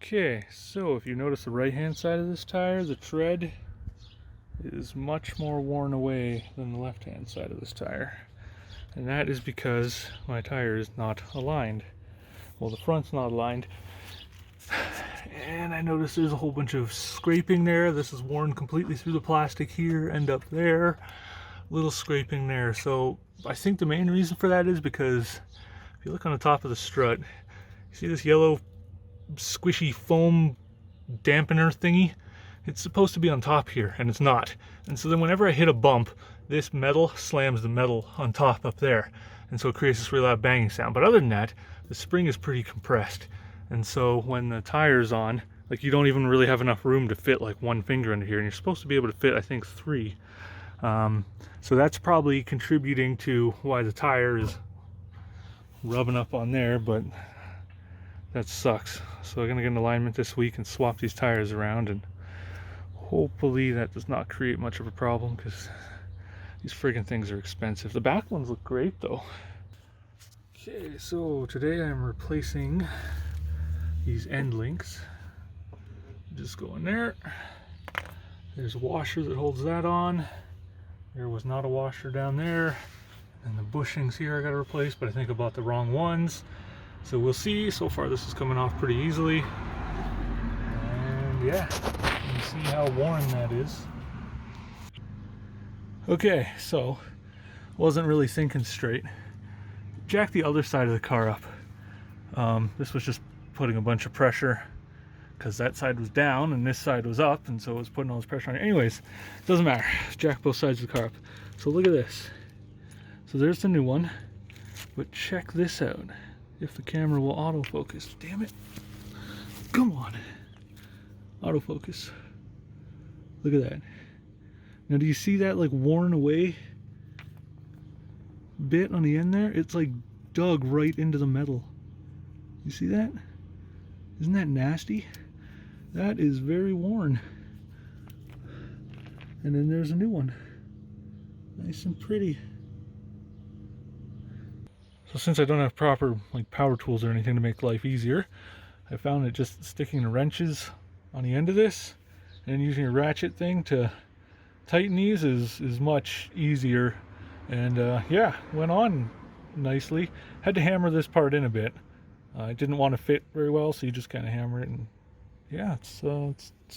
Okay, so if you notice the right hand side of this tire, the tread is much more worn away than the left hand side of this tire. And that is because my tire is not aligned. Well, the front's not aligned. And I noticed there's a whole bunch of scraping there. This is worn completely through the plastic here and up there. Little scraping there. So I think the main reason for that is because if you look on the top of the strut, you see this yellow squishy foam dampener thingy? It's supposed to be on top here, and it's not. And so then whenever I hit a bump, this metal slams the metal on top up there. And so it creates this really loud banging sound. But other than that, the spring is pretty compressed. And so when the tire's on, like, you don't even really have enough room to fit like one finger under here. And you're supposed to be able to fit, I think, 3. So that's probably contributing to why the tire is rubbing up on there, but that sucks. So I'm gonna get an alignment this week and swap these tires around, and hopefully that does not create much of a problem, because these friggin' things are expensive. The back ones look great though. Okay, so today I'm replacing these end links. Just go in there. There's a washer that holds that on. There was not a washer down there. And the bushings here I gotta replace, but I think I bought the wrong ones. So we'll see. So far this is coming off pretty easily. And yeah, you can see how worn that is. Okay, so wasn't really thinking straight. Jacked the other side of the car up. This was just putting a bunch of pressure because that side was down and this side was up, and so it was putting all this pressure on it. Anyways, doesn't matter. Jack both sides of the car up. So look at this. So there's the new one, but check this out. If the camera will autofocus. Damn it. Come on. Autofocus. Look at that. Now do you see that like worn away bit on the end there? It's like dug right into the metal. You see that? Isn't that nasty? That is very worn. And then there's a new one. Nice and pretty. So since I don't have proper like power tools or anything to make life easier, I found that just sticking the wrenches on the end of this and using a ratchet thing to tighten these is much easier. And yeah, went on nicely. Had to hammer this part in a bit. It didn't want to fit very well, so you just kind of hammer it, and yeah, it's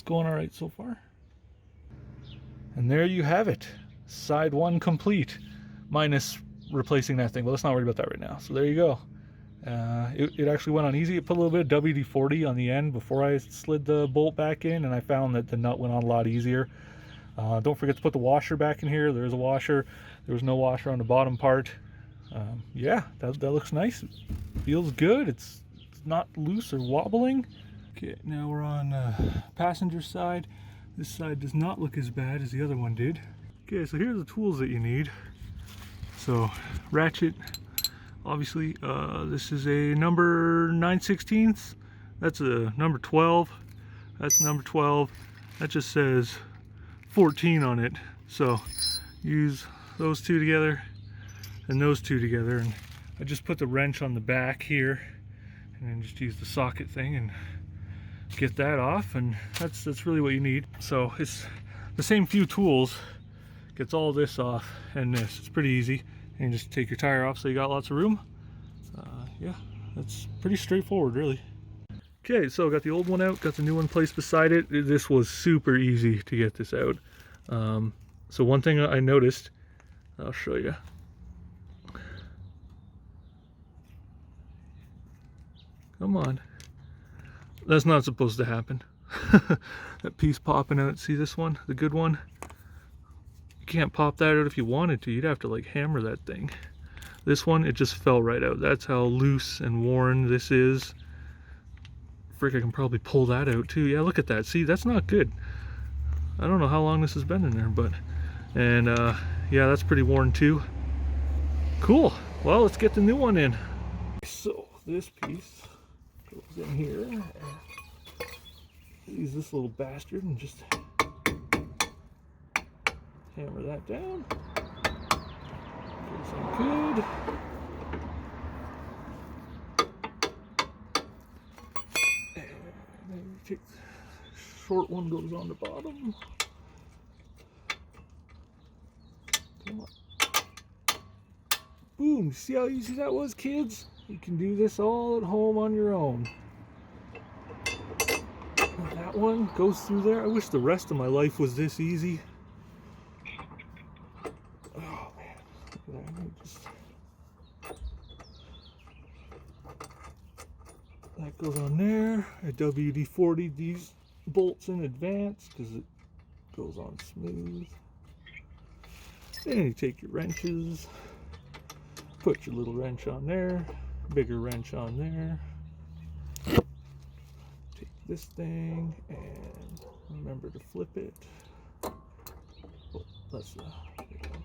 going all right so far. And there you have it, side 1 complete, minus replacing that thing. But let's not worry about that right now. So there you go. It actually went on easy. It put a little bit of WD-40 on the end before I slid the bolt back in, and I found that the nut went on a lot easier. Don't forget to put the washer back in here. There's a washer. There was no washer on the bottom part. Yeah, that looks nice. It feels good. It's not loose or wobbling. Okay, now we're on passenger side. This side does not look as bad as the other one did. Okay, so here's the tools that you need. So ratchet, obviously, this is a number 9/16. That's a number 12. That's number 12. That just says 14 on it. So use those two together and those two together, and I just put the wrench on the back here and then just use the socket thing and get that off, and that's really what you need. So it's the same few tools, gets all this off and this. It's pretty easy, and just take your tire off so you got lots of room. Yeah, that's pretty straightforward really. Okay, so got the old one out, got the new one placed beside it. This was super easy to get this out. So one thing I noticed, I'll show you. Come on. That's not supposed to happen. That piece popping out, see this one? The good one? You can't pop that out if you wanted to. You'd have to like hammer that thing. This one, it just fell right out. That's how loose and worn this is. Frick, I can probably pull that out too. Yeah, look at that. See, that's not good. I don't know how long this has been in there, but... And yeah, that's pretty worn too. Cool. Well, let's get the new one in. So, this piece goes in here. Use this little bastard and just hammer that down. Feels like good. And there take short one goes on the bottom. Come on. Boom, see how easy that was, kids? You can do this all at home on your own. That one goes through there. I wish the rest of my life was this easy. Oh man, that goes on there. I WD-40'd these bolts in advance because it goes on smooth. Then you take your wrenches, put your little wrench on there, bigger wrench on there. Take this thing and remember to flip it. Oh, that's the big one.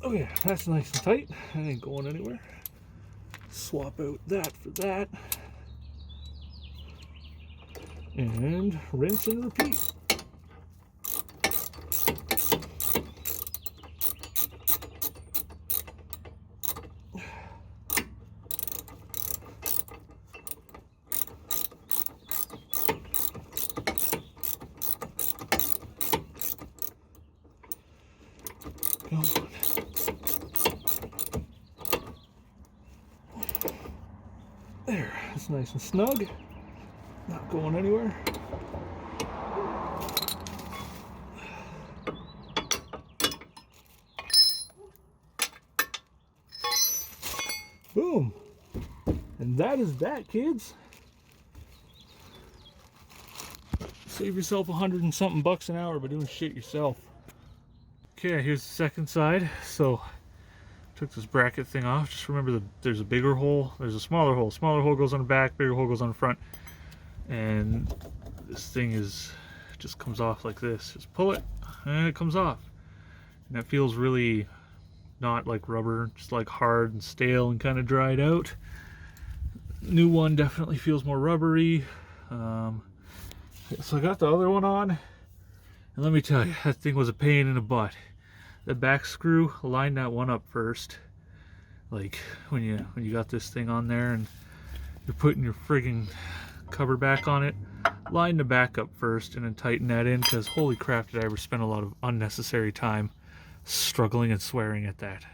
Oh yeah, that's nice and tight. That ain't going anywhere. Swap out that for that. And rinse and repeat. Come on. There, it's nice and snug. Not going anywhere. Boom. And that is that, kids. Save yourself $100 and something an hour by doing shit yourself. Okay, here's the second side. So took this bracket thing off. Just remember that there's a bigger hole, there's a smaller hole. Smaller hole goes on the back, bigger hole goes on the front. And this thing just comes off like this. Just pull it and it comes off. And that feels really not like rubber, just like hard and stale and kind of dried out. New one definitely feels more rubbery. So I got the other one on, and let me tell you, that thing was a pain in the butt. The back screw, line that one up first. Like when you got this thing on there and you're putting your friggin' cover back on it, line the back up first and then tighten that in, because holy crap did I ever spend a lot of unnecessary time struggling and swearing at that.